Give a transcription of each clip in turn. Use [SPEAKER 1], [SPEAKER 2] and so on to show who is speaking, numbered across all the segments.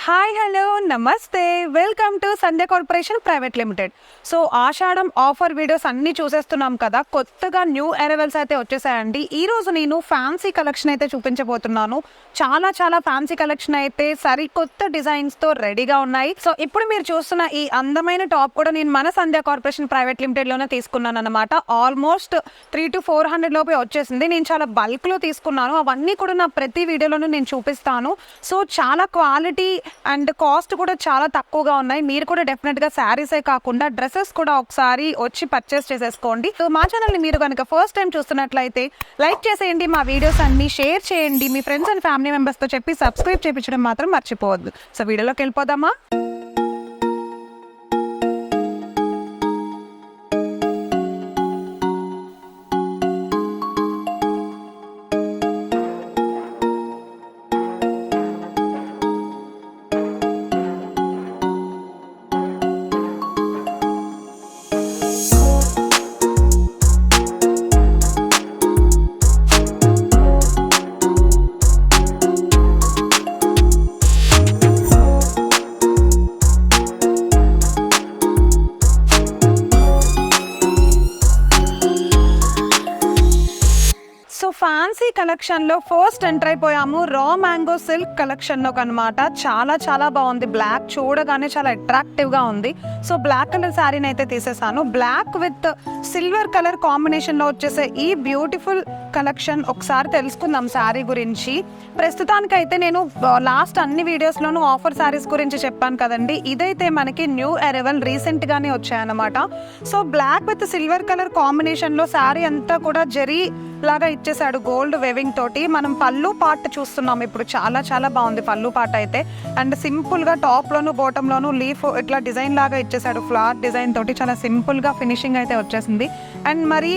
[SPEAKER 1] Hi hello నమస్తే welcome to Sandhya corporation private limited. So Ashadam offer videos అన్నీ చూసేస్తున్నాం కదా, కొత్తగా న్యూ అరైవల్స్ అయితే వచ్చేసాయండి. ఈరోజు నేను ఫ్యాన్సీ కలెక్షన్ అయితే చూపించబోతున్నాను. చాలా ఫ్యాన్సీ కలెక్షన్ అయితే సరికొత్త డిజైన్స్తో రెడీగా ఉన్నాయి. సో ఇప్పుడు మీరు చూస్తున్న ఈ అందమైన టాప్ కూడా నేను మన సంధ్య కార్పొరేషన్ ప్రైవేట్ లిమిటెడ్లోనే తీసుకున్నాను అనమాట. ఆల్మోస్ట్ 300 to 400 లోపే వచ్చేసింది. నేను చాలా బల్క్లో తీసుకున్నాను. అవన్నీ కూడా నా ప్రతి వీడియోలోనూ నేను చూపిస్తాను. సో చాలా క్వాలిటీ అండ్ కాస్ట్ కూడా చాలా తక్కువగా ఉన్నాయి. మీరు కూడా డెఫినెట్గా శారీసే కాకుండా డ్రెస్సెస్ కూడా ఒకసారి వచ్చి పర్చేస్ చేసేసుకోండి. సో మా ఛానల్ని మీరు కనుక ఫస్ట్ టైం చూస్తున్నట్లయితే లైక్ చేసేయండి, మా వీడియోస్ అన్ని షేర్ చేయండి, మీ ఫ్రెండ్స్ అండ్ ఫ్యామిలీ మెంబర్స్తో చెప్పి సబ్స్క్రైబ్ చేయించడం మాత్రం మర్చిపోవద్దు. సో వీడియోలోకి వెళ్ళిపోదామా? సో ఫ్యాన్సీ కలెక్షన్లో ఫస్ట్ ఎంటర్ అయిపోయాము. రా మ్యాంగో సిల్క్ కలెక్షన్లోకి అనమాట. చాలా బాగుంది. బ్లాక్ చూడగానే చాలా అట్రాక్టివ్గా ఉంది. సో బ్లాక్ కలర్ శారీని అయితే తీసేసాను. బ్లాక్ విత్ సిల్వర్ కలర్ కాంబినేషన్లో వచ్చేసే ఈ బ్యూటిఫుల్ కలెక్షన్ ఒకసారి తెలుసుకుందాం శారీ గురించి. ప్రస్తుతానికైతే నేను లాస్ట్ అన్ని వీడియోస్లోనూ ఆఫర్ శారీస్ గురించి చెప్పాను కదండి. ఇదైతే మనకి న్యూ అరైవల్ రీసెంట్గానే వచ్చాయన్నమాట. So black with silver colour కాంబినేషన్లో శారీ అంతా కూడా జరీ లాగా ఇచ్చేసాడు గోల్డ్ వేవింగ్ తోటి. మనం పళ్ళు పార్ట్ చూస్తున్నాం ఇప్పుడు. చాలా బాగుంది పళ్ళు పార్ట్ అయితే. అండ్ సింపుల్గా టాప్లోను బాటంలోను లీఫ్ ఇట్లా డిజైన్ లాగా ఇచ్చేసాడు. ఫ్లవర్ డిజైన్ తోటి చాలా సింపుల్గా ఫినిషింగ్ అయితే వచ్చేసింది. అండ్ మరి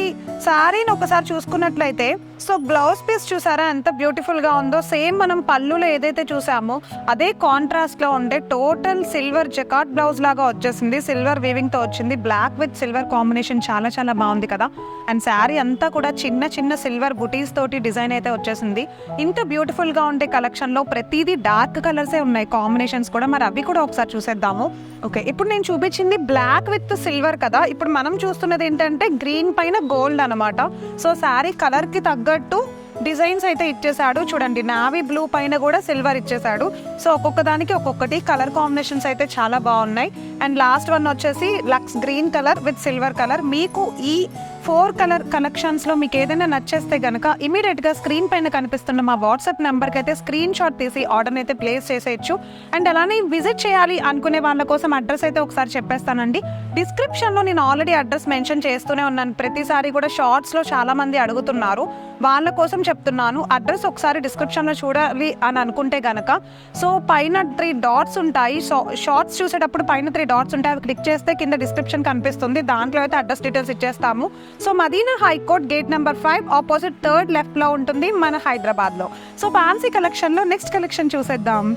[SPEAKER 1] శారీని ఒకసారి చూసుకున్నట్లయితే సో బ్లౌజ్ పీస్ చూసారా ఎంత బ్యూటిఫుల్గా ఉందో. సేమ్ మనం పళ్ళులో ఏదైతే చూసామో అదే కాంట్రాస్ట్లో ఉండే టోటల్ సిల్వర్ జకాట్ బ్లౌజ్ లాగా వచ్చేసింది. సిల్వర్ వీవింగ్తో వచ్చింది. బ్లాక్ విత్ సిల్వర్ కాంబినేషన్ చాలా బాగుంది కదా. అండ్ శారీ అంతా కూడా చిన్న సిల్వర్ బుటీస్ తోటి డిజైన్ అయితే వచ్చేసింది. ఇంత బ్యూటిఫుల్గా ఉండే కలెక్షన్లో ప్రతిదీ డార్క్ కలర్సే ఉన్నాయి కాంబినేషన్స్ కూడా. మరి అవి కూడా ఒకసారి చూసేద్దాము. ఓకే, ఇప్పుడు నేను చూపించింది బ్లాక్ విత్ సిల్వర్ కదా. ఇప్పుడు మనం చూస్తున్నది ఏంటంటే గ్రీన్ పైన గోల్డ్ అనమాట. సో శారీ కలర్కి తగ్గట్టు డిజైన్స్ అయితే ఇచ్చేసాడు. చూడండి, నావీ బ్లూ పైన కూడా సిల్వర్ ఇచ్చేసాడు. సో ఒక్కొక్క దానికి ఒక్కొక్కటి కలర్ కాంబినేషన్స్ అయితే చాలా బాగున్నాయి. అండ్ లాస్ట్ వన్ వచ్చేసి lux green colour with silver colour. మీకు ఈ 4 కలర్ కలెక్షన్స్లో మీకు ఏదైనా నచ్చేస్తే కనుక ఇమీడియట్గా స్క్రీన్ పైన కనిపిస్తున్న మా వాట్సాప్ నెంబర్కి అయితే స్క్రీన్ షాట్ తీసి ఆర్డర్ని అయితే ప్లేస్ చేసేయచ్చు. అండ్ అలానే విజిట్ చేయాలి అనుకునే వాళ్ళ కోసం అడ్రస్ అయితే ఒకసారి చెప్పేస్తానండి. డిస్క్రిప్షన్లో నేను ఆల్రెడీ అడ్రస్ మెన్షన్ చేస్తూనే ఉన్నాను. ప్రతిసారి కూడా షార్ట్స్లో చాలామంది అడుగుతున్నారు, వాళ్ళ కోసం చెప్తున్నాను. అడ్రస్ ఒకసారి డిస్క్రిప్షన్లో చూడాలి అని అనుకుంటే కనుక సో పైన 3 డాట్స్ ఉంటాయి. సో షార్ట్స్ చూసేటప్పుడు పైన 3 డాట్స్ ఉంటాయి. అవి క్లిక్ చేస్తే కింద డిస్క్రిప్షన్ కనిపిస్తుంది. దాంట్లో అయితే అడ్రస్ డీటెయిల్స్ ఇచ్చేస్తాము. So Madina high court gate number 5 opposite 3rd లెఫ్ట్లో ఉంటుంది మన హైదరాబాద్లో. సో ఫ్యాన్సీ కలెక్షన్లో నెక్స్ట్ కలెక్షన్ చూసేద్దాం.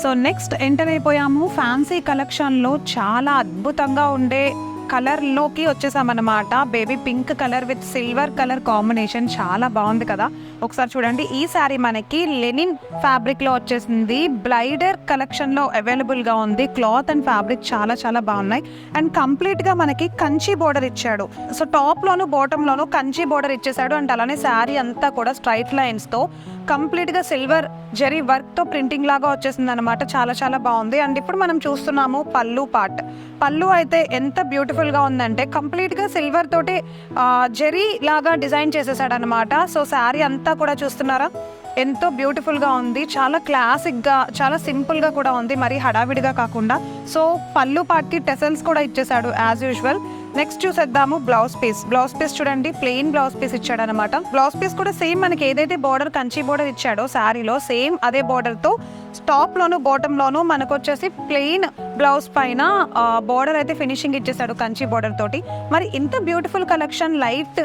[SPEAKER 1] సో నెక్స్ట్ ఎంటర్ అయిపోయాము. ఫ్యాన్సీ కలెక్షన్లో చాలా అద్భుతంగా ఉండే కలర్లోకి వచ్చేసామన్నమాట. Baby pink colour with silver colour combination చాలా బాగుంది కదా. ఒకసారి చూడండి, ఈ శారీ మనకి లెనిన్ ఫ్యాబ్రిక్లో వచ్చేసింది. బ్లైడర్ కలెక్షన్లో అవైలబుల్గా ఉంది. క్లాత్ అండ్ ఫ్యాబ్రిక్ చాలా బాగున్నాయి. అండ్ కంప్లీట్గా మనకి కంచి బోర్డర్ ఇచ్చాడు. సో టాప్లోను బాటంలోను కంచి బోర్డర్ ఇచ్చేసాడు. అండ్ అలానే శారీ అంతా కూడా స్ట్రైట్ లైన్స్తో కంప్లీట్గా సిల్వర్ జరీ వర్క్తో ప్రింటింగ్ లాగా వచ్చేసింది అనమాట. చాలా బాగుంది. అండ్ ఇప్పుడు మనం చూస్తున్నాము పళ్ళు పార్ట్. పళ్ళు అయితే ఎంత బ్యూటిఫుల్గా ఉందంటే కంప్లీట్గా సిల్వర్ తోటి జరీ లాగా డిజైన్ చేసేసాడు అనమాట. సో శారీ అంతా కూడా చూస్తున్నారా ఎంతో బ్యూటిఫుల్గా ఉంది. చాలా క్లాసిక్గా చాలా సింపుల్గా కూడా ఉంది, మరి హడావిడిగా కాకుండా. సో పళ్ళు పార్ట్కి టెసల్స్ కూడా ఇచ్చేసాడు యాజ్ యూజువల్. నెక్స్ట్ చూసేద్దాము బ్లౌజ్ పీస్ చూడండి, ప్లెయిన్ బ్లౌజ్ పీస్ ఇచ్చాడు అనమాట. బ్లౌజ్ పీస్ కూడా సేమ్ మనకి ఏదైతే బార్డర్ కంచి బార్డర్ ఇచ్చాడో శారీలో సేమ్ అదే బార్డర్తో టాప్లోను బాటంలోను మనకు వచ్చేసి ప్లెయిన్ బ్లౌజ్ పైన బార్డర్ అయితే ఫినిషింగ్ ఇచ్చేసాడు కంచి బార్డర్ తోటి. మరి ఇంత బ్యూటిఫుల్ కలెక్షన్ లైట్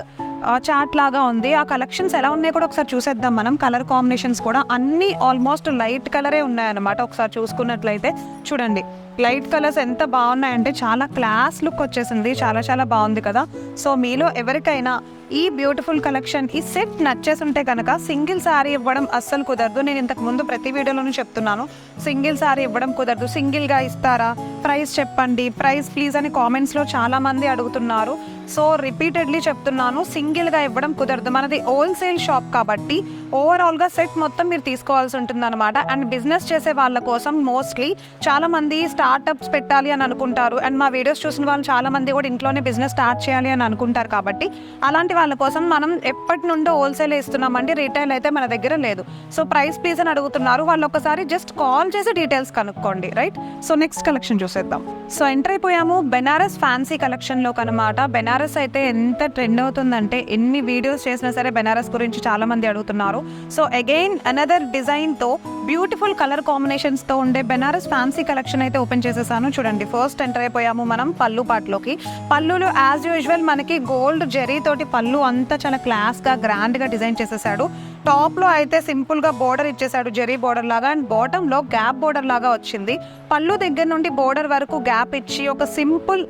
[SPEAKER 1] చాట్ లాగా ఉంది. ఆ కలెక్షన్స్ ఎలా ఉన్నాయో కూడా ఒకసారి చూసేద్దాం మనం. కలర్ కాంబినేషన్స్ కూడా అన్నీ ఆల్మోస్ట్ లైట్ కలరే ఉన్నాయన్నమాట. ఒకసారి చూసుకున్నట్లయితే చూడండి, లైట్ కలర్స్ ఎంత బాగున్నాయంటే చాలా క్లాస్ లుక్ వచ్చేసింది. చాలా బాగుంది కదా. సో మీలో ఎవరికైనా ఈ బ్యూటిఫుల్ కలెక్షన్ ఈ సెట్ నచ్చేసి ఉంటే కనుక సింగిల్ శారీ ఇవ్వడం అస్సలు కుదరదు. నేను ఇంతకు ముందు ప్రతి వీడియోలోనూ చెప్తున్నాను, సింగిల్ శారీ ఇవ్వడం కుదరదు. సింగిల్గా ఇస్తారా, ప్రైస్ చెప్పండి, ప్రైస్ ప్లీజ్ అని కామెంట్స్లో చాలామంది అడుగుతున్నారు. సో రిపీటెడ్లీ చెప్తున్నాను, సింగిల్గా ఇవ్వడం కుదరదు. మనది హోల్సేల్ షాప్ కాబట్టి ఓవరాల్గా సెట్ మొత్తం మీరు తీసుకోవాల్సి ఉంటుంది అనమాట. అండ్ బిజినెస్ చేసే వాళ్ళ కోసం మోస్ట్లీ చాలామంది స్టార్టప్స్ పెట్టాలి అని అనుకుంటారు. అండ్ మా వీడియోస్ చూసిన వాళ్ళు చాలామంది కూడా ఇంట్లోనే బిజినెస్ స్టార్ట్ చేయాలి అని అనుకుంటారు. కాబట్టి అలాంటి వాళ్ళ కోసం మనం ఎప్పటి నుండో హోల్సేల్ ఇస్తున్నామండి, రీటైల్ అయితే మన దగ్గర లేదు. సో ప్రైస్ ప్లీజ్ అని అడుగుతున్నారు, వాళ్ళు ఒకసారి జస్ట్ కాల్ చేసి డీటెయిల్స్ కనుక్కోండి, రైట్? సో నెక్స్ట్ కలెక్షన్ చూసేద్దాం. సో ఎంటర్ అయిపోయాము బెనారస్ ఫ్యాన్సీ కలెక్షన్లోకి అనమాట. బెనారస్ అయితే ఎంత ట్రెండ్ అవుతుందంటే ఎన్ని వీడియోస్ చేసినా సరే బెనారస్ గురించి చాలా మంది అడుగుతున్నారు. సో అగైన్ అనదర్ డిజైన్తో బ్యూటిఫుల్ కలర్ కాంబినేషన్స్తో ఉండే బెనారస్ ఫ్యాన్సీ కలెక్షన్ అయితే ఓపెన్ చేసేసాను. చూడండి, ఫస్ట్ ఎంటర్ అయిపోయాము మనం పళ్ళు పాటలోకి. పళ్ళులో యాజ్ యూజువల్ మనకి గోల్డ్ జెరీ తోటి పళ్ళు అంతా చాలా క్లాస్గా గ్రాండ్గా డిజైన్ చేసేసాడు. టాప్లో అయితే సింపుల్గా బోర్డర్ ఇచ్చేసాడు, జెరీ బోర్డర్ లాగా. అండ్ బాటంలో గ్యాప్ బోర్డర్ లాగా వచ్చింది. పళ్ళు దగ్గర నుండి బోర్డర్ వరకు గ్యాప్ ఇచ్చి ఒక సింపుల్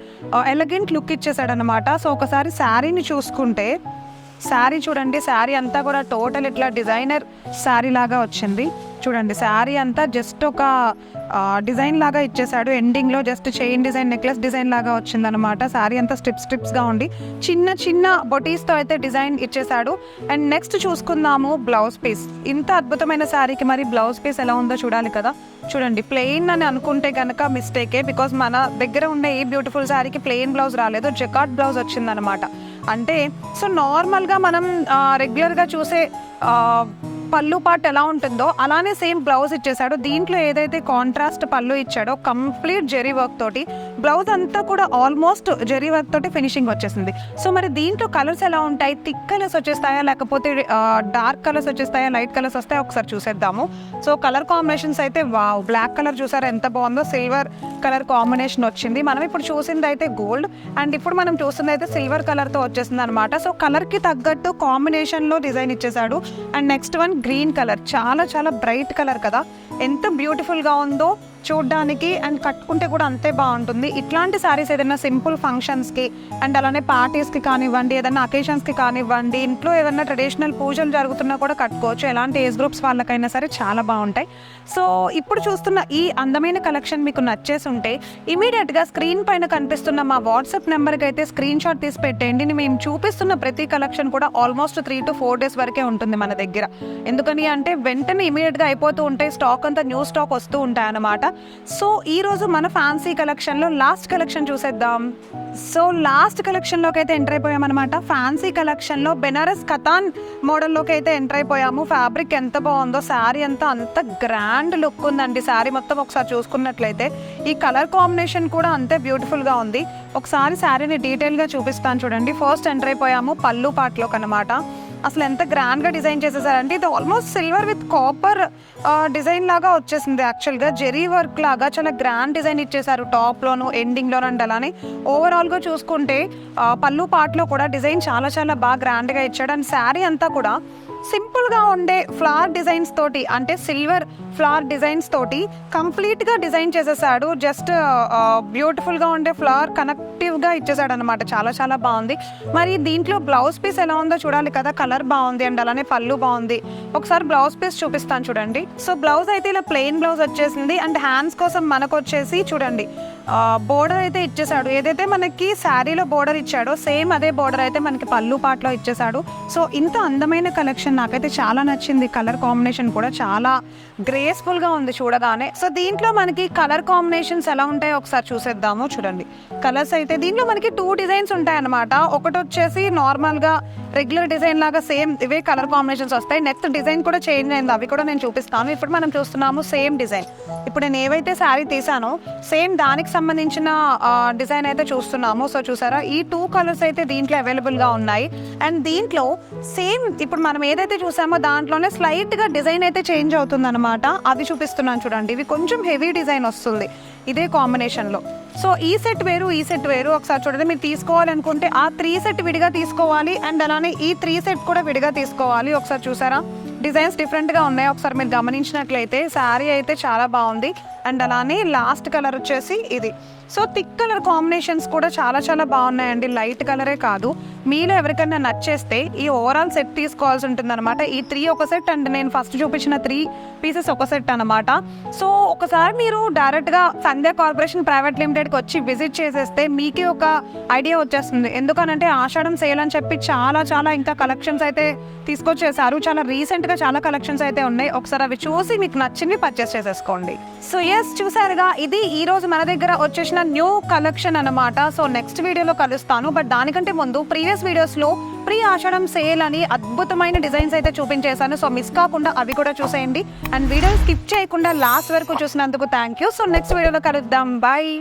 [SPEAKER 1] ఎలిగెంట్ లుక్ ఇచ్చేసాడు అనమాట. సో ఒకసారి శారీని చూసుకుంటే, శారీ చూడండి, శారీ అంతా కూడా టోటల్ ఇట్లా డిజైనర్ శారీ లాగా వచ్చింది. చూడండి, శారీ అంతా జస్ట్ ఒక డిజైన్ లాగా ఇచ్చేసాడు. ఎండింగ్లో just chain design, necklace design లాగా వచ్చిందనమాట. శారీ అంతా స్ట్రిప్స్గా ఉండి చిన్న చిన్న బొటీస్తో అయితే డిజైన్ ఇచ్చేసాడు. అండ్ నెక్స్ట్ చూసుకుందాము బ్లౌజ్ పీస్. ఇంత అద్భుతమైన శారీకి మరి బ్లౌజ్ పీస్ ఎలా ఉందో చూడాలి కదా. చూడండి, ప్లెయిన్ అని అనుకుంటే కనుక మిస్టేకే, బికాజ్ మన దగ్గర ఉండే ఈ బ్యూటిఫుల్ శారీకి ప్లెయిన్ బ్లౌజ్ రాలేదు, జకార్డ్ బ్లౌజ్ వచ్చిందనమాట. అంటే సో నార్మల్గా మనం రెగ్యులర్గా చూసే పళ్ళు పార్ట్ ఎలా ఉంటుందో అలానే సేమ్ బ్లౌజ్ ఇచ్చేసాడు. దీంట్లో ఏదైతే కాంట్రాస్ట్ పళ్ళు ఇచ్చాడో కంప్లీట్ జెరీ వర్క్ తోటి బ్లౌజ్ అంతా కూడా ఆల్మోస్ట్ జెరీ వర్క్ తోటి ఫినిషింగ్ వచ్చేసింది. సో మరి దీంట్లో కలర్స్ ఎలా ఉంటాయి? థిక్ కలర్స్ వచ్చేస్తాయా, లేకపోతే డార్క్ కలర్స్ వచ్చేస్తాయా, లైట్ కలర్స్ వస్తాయా, ఒకసారి చూసేద్దాము. సో కలర్ కాంబినేషన్స్ అయితే వావ్, బ్లాక్ కలర్ చూసారా ఎంత బాగుందో, సిల్వర్ కలర్ కాంబినేషన్ వచ్చింది. మనం ఇప్పుడు చూసింది అయితే గోల్డ్, అండ్ ఇప్పుడు మనం చూసింది అయితే సిల్వర్ కలర్తో వచ్చేసింది అనమాట. సో కలర్కి తగ్గట్టు కాంబినేషన్లో డిజైన్ ఇచ్చేసాడు. And next one green colour, చాలా చాలా బ్రైట్ కలర్ కదా, ఎంత బ్యూటిఫుల్గా ఉందో చూడ్డానికి. అండ్ కట్టుకుంటే కూడా అంతే బాగుంటుంది. ఇట్లాంటి శారీస్ ఏదైనా సింపుల్ ఫంక్షన్స్కి అండ్ అలానే పార్టీస్కి కానివ్వండి, ఏదైనా అకేషన్స్కి కానివ్వండి, ఇంట్లో ఏదైనా ట్రెడిషనల్ పూజలు జరుగుతున్నా కూడా కట్టుకోవచ్చు. ఎలాంటి ఏజ్ గ్రూప్స్ వాళ్ళకైనా సరే చాలా బాగుంటాయి. సో ఇప్పుడు చూస్తున్న ఈ అందమైన కలెక్షన్ మీకు నచ్చేసి ఉంటే ఇమీడియట్గా స్క్రీన్ పైన కనిపిస్తున్న మా వాట్సాప్ నెంబర్కి అయితే స్క్రీన్ షాట్ తీసి పెట్టేయండి. మేము చూపిస్తున్న ప్రతి కలెక్షన్ కూడా ఆల్మోస్ట్ 3 to 4 days వరకే ఉంటుంది మన దగ్గర. ఎందుకని అంటే వెంటనే ఇమీడియట్గా అయిపోతూ ఉంటాయి, స్టాక్ అంతా న్యూ స్టాక్ వస్తూ ఉంటాయి అన్నమాట. సో ఈరోజు మన ఫ్యాన్సీ కలెక్షన్లో లాస్ట్ కలెక్షన్ చూసేద్దాం. సో లాస్ట్ కలెక్షన్లోకి అయితే ఎంటర్ అయిపోయామన్నమాట. ఫ్యాన్సీ కలెక్షన్లో బెనారస్ కతాన్ మోడల్లోకి అయితే ఎంటర్ అయిపోయాము. ఫ్యాబ్రిక్ ఎంత బాగుందో, శారీ అంతా అంత గ్రాండ్ లుక్ ఉందండి. శారీ మొత్తం ఒకసారి చూసుకున్నట్లయితే ఈ కలర్ కాంబినేషన్ కూడా అంతే బ్యూటిఫుల్గా ఉంది. ఒకసారి శారీని డీటెయిల్గా చూపిస్తాను చూడండి. ఫస్ట్ ఎంటర్ అయిపోయాము పళ్ళు పాటలోకి అనమాట. అసలు ఎంత గ్రాండ్గా డిజైన్ చేసేసారంటే ఇది almost silver with copper design లాగా వచ్చేసింది. యాక్చువల్గా జెరీ వర్క్ లాగా చాలా గ్రాండ్ డిజైన్ ఇచ్చేసారు టాప్లోను, ఎండింగ్లోను. అండ్ అలానే ఓవరాల్గా చూసుకుంటే పళ్ళు పాటలో కూడా డిజైన్ చాలా చాలా బాగా గ్రాండ్గా ఇచ్చాడు. అండ్ శారీ అంతా కూడా సింపుల్గా ఉండే ఫ్లవర్ డిజైన్స్ తోటి, అంటే సిల్వర్ ఫ్లవర్ డిజైన్స్ తోటి కంప్లీట్గా డిజైన్ చేసేసాడు. జస్ట్ బ్యూటిఫుల్గా ఉండే ఫ్లవర్ కనెక్టివ్గా ఇచ్చేసాడు అనమాట. చాలా చాలా బాగుంది. మరి దీంట్లో బ్లౌజ్ పీస్ ఎలా ఉందో చూడాలి కదా. కలర్ బాగుంది అండ్ అలానే పళ్ళు బాగుంది. ఒకసారి బ్లౌజ్ పీస్ చూపిస్తాను చూడండి. సో బ్లౌజ్ అయితే ఇలా ప్లెయిన్ బ్లౌజ్ వచ్చేసింది. అండ్ హ్యాండ్స్ కోసం మనకు వచ్చేసి చూడండి బోర్డర్ అయితే ఇచ్చేసాడు. ఏదైతే మనకి శారీలో బోర్డర్ ఇచ్చాడో సేమ్ అదే బోర్డర్ అయితే మనకి పళ్ళు పాటలో ఇచ్చేసాడు. సో ఇంత అందమైన కలెక్షన్ నాకైతే చాలా నచ్చింది. కలర్ కాంబినేషన్ కూడా చాలా గ్రేస్ఫుల్గా ఉంది చూడగానే. సో దీంట్లో మనకి కలర్ కాంబినేషన్స్ ఎలా ఉంటాయో ఒకసారి చూసేద్దాము. చూడండి, కలర్స్ అయితే దీంట్లో మనకి 2 డిజైన్స్ ఉంటాయి అన్నమాట. ఒకటి వచ్చేసి నార్మల్గా రెగ్యులర్ డిజైన్ లాగా సేమ్ ఇవే కలర్ కాంబినేషన్స్ వస్తాయి. నెక్స్ట్ డిజైన్ కూడా చేంజ్ అయింది, అవి కూడా నేను చూపిస్తాను. ఇప్పుడు మనం చూస్తున్నాము సేమ్ డిజైన్. ఇప్పుడు నేను ఏవైతే శారీ తీసానో సేమ్ దానికి సంబంధించిన డిజైన్ అయితే చూస్తున్నాము. సో చూసారా, ఈ 2 కలర్స్ అయితే దీంట్లో అవైలబుల్గా ఉన్నాయి. అండ్ దీంట్లో సేమ్ ఇప్పుడు మనం ఏదైతే చూసామో దాంట్లోనే స్లైట్గా డిజైన్ అయితే చేంజ్ అవుతుంది అనమాట. అది చూపిస్తున్నాను చూడండి. ఇవి కొంచెం హెవీ డిజైన్ వస్తుంది ఇదే కాంబినేషన్లో. సో ఈ సెట్ వేరు, ఈ సెట్ వేరు. ఒకసారి చూడండి, మీరు తీసుకోవాలనుకుంటే ఆ 3 సెట్ విడిగా తీసుకోవాలి. అండ్ అలానే ఈ 3 సెట్ కూడా విడిగా తీసుకోవాలి. ఒకసారి చూసారా, డిజైన్స్ డిఫరెంట్గా ఉన్నాయి. ఒకసారి మీరు గమనించినట్లయితే శారీ అయితే చాలా బాగుంది. అండ్ అలానే లాస్ట్ కలర్ వచ్చేసి ఇది. సో థిక్ కలర్ కాంబినేషన్స్ కూడా చాలా చాలా బాగున్నాయండి. లైట్ కలరే కాదు, మీలో ఎవరికైనా నచ్చేస్తే ఈ ఓవరాల్ సెట్ తీసుకోవాల్సి ఉంటుంది అనమాట. ఈ 3 ఒక సెట్ అండ్ నేను ఫస్ట్ చూపించిన 3 పీసెస్ ఒక సెట్ అనమాట. సో ఒకసారి మీరు డైరెక్ట్గా సంధ్య కార్పొరేషన్ ప్రైవేట్ లిమిటెడ్కి వచ్చి విజిట్ చేసేస్తే మీకే ఒక ఐడియా వచ్చేస్తుంది. ఎందుకనంటే ఆషాఢం సేల్ అని చెప్పి చాలా చాలా ఇంకా కలెక్షన్స్ అయితే తీసుకొచ్చేసారు. చాలా రీసెంట్గా చాలా కలెక్షన్స్ అయితే ఉన్నాయి. ఒకసారి అవి చూసి మీకు నచ్చింది పర్చేస్ చేసేసుకోండి. సో ఎస్, చూసారుగా, ఇది ఈ రోజు మన దగ్గర వచ్చేసిన న్యూ కలెక్షన్ అనమాట. సో నెక్స్ట్ వీడియోలో కలుస్తాను. బట్ దానికంటే ముందు ప్రీవియస్ వీడియోస్లో ప్రీ ఆషాఢం సేల్ అని అద్భుతమైన డిజైన్స్ అయితే చూపించేశాను. సో మిస్ కాకుండా అవి కూడా చూసేయండి. అండ్ వీడియో స్కిప్ చేయకుండా లాస్ట్ వరకు చూసినందుకు థ్యాంక్ యూ. సో నెక్స్ట్ వీడియోలో కలుద్దాం. బాయ్.